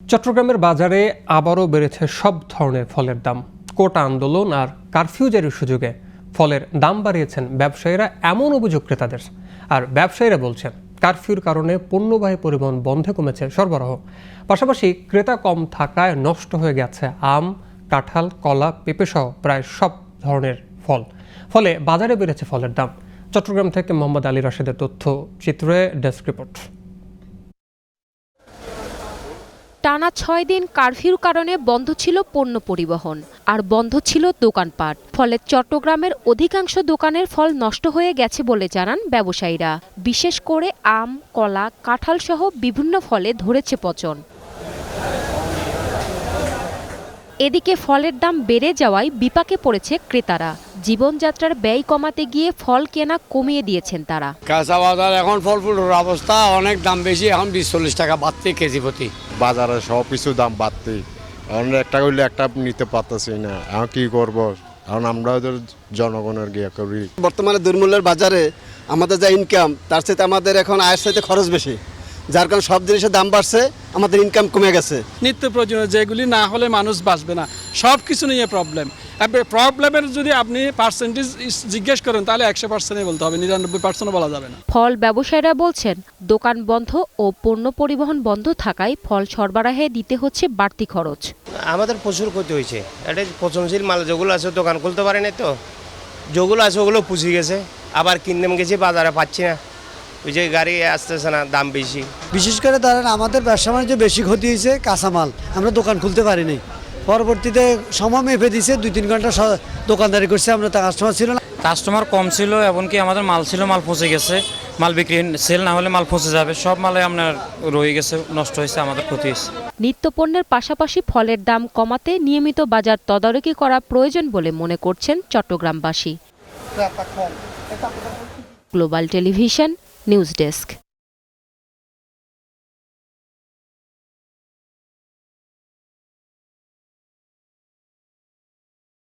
চট্টগ্রামের বাজারে আবারও বেড়েছে সব ধরনের ফলের দাম। কোটা আন্দোলন আর কারফিউ জারির সুযোগে ফলের দাম বাড়িয়েছেন ব্যবসায়ীরা, এমন অভিযোগ ক্রেতাদের। আর ব্যবসায়ীরা বলছেন কারফিউর কারণে পণ্যবাহী পরিবহন বন্ধে কমেছে সরবরাহ। পাশাপাশি ক্রেতা কম থাকায় নষ্ট হয়ে গেছে আম, কাঁঠাল, কলা, পেঁপে সহ প্রায় সব ধরনের ফল। ফলে বাজারে বেড়েছে ফলের দাম। চট্টগ্রাম থেকে মোহাম্মদ আলী রাশেদের তথ্য চিত্রে ডেস্ক রিপোর্ট। টানা ৬ দিন কারফিউর কারণে বন্ধ ছিল পণ্য পরিবহন আর বন্ধ ছিল দোকানপাট। ফলে চট্টগ্রামের অধিকাংশ দোকানের ফল নষ্ট হয়ে গেছে বলে জানান ব্যবসায়ীরা। বিশেষ করে আম, কলা, কাঁঠাল সহ বিভিন্ন ফলে ধরেছে পচন। এদিকে ফলের দাম বেড়ে যাওয়ায় বিপাকে পড়েছে ক্রেতারা। জীবনযাত্রার ব্যয় কমাতে গিয়ে ফল কেনা কমিয়ে দিয়েছেন তারা। কাঁচা বাজার এখন ফল ফুলের অবস্থা অনেক দাম বেশি, এখন 20-40 টাকা বাড়তে কেজি প্রতি। বাজারে সব কিছু দাম বাড়তে, এখন একটা করলে একটা নিতে পারতেছি না। এখন কি করবো, এখন আমরা জনগণের গিয়ে করি। বর্তমানে দুর্মূল্যের বাজারে আমাদের যা ইনকাম, তার সাথে আমাদের এখন আয়ের সাথে খরচ বেশি, যার কারণে সব জিনিসের দাম বাড়ছে, আমাদের ইনকাম কমে গেছে। নিত্য প্রয়োজনীয় যেগুলি না হলে মানুষ বাঁচবে না, সব কিছু নিয়ে প্রবলেম। প্রবলেমের যদি আপনি পার্সেন্টেজ জিজ্ঞেস করেন তাহলে 100% বলতে হবে, 99% বলা যাবে না। ফল ব্যবসায়ীরা বলছেন দোকান বন্ধ ও পণ্য পরিবহন বন্ধ থাকায় ফল সরবরাহে দিতে হচ্ছে বাড়তি খরচ। আমাদের প্রচুর ক্ষতি হয়েছে। এটা পচনশীল মাল যেগুলো আছে দোকান খুলতে পারে না, তো যেগুলো আছে ওগুলো পুষে গেছে। আবার কিনতে গেছি, বাজারে পাচ্ছি না, ওই যে গাড়ি আসতেছে না, দাম বেশি। বিশেষ করে ধরেন আমাদের ব্যবসা বাণিজ্য বেশি ক্ষতি হয়েছে, কাঁচামাল আমরা দোকান খুলতে পারিনি। পরবর্তীতে সময় মেপে দিয়েছে, 2-3 ঘন্টা দোকানদারি করছে, আমরা তা কাস্টমার ছিল না। কাস্টমার কম ছিল, এমনকি আমাদের মাল ছিল, মাল পচে গেছে। মাল বিক্রি সেল না হলে মাল পচে যাবে, সব মালে আপনার রয়ে গেছে, নষ্ট হয়েছে, আমাদের ক্ষতি হয়েছে। নিত্যপণ্যের পাশাপাশি ফলের দাম কমাতে নিয়মিত বাজার তদারকি করা প্রয়োজন বলে মনে করছেন চট্টগ্রামবাসী। Global television news desk.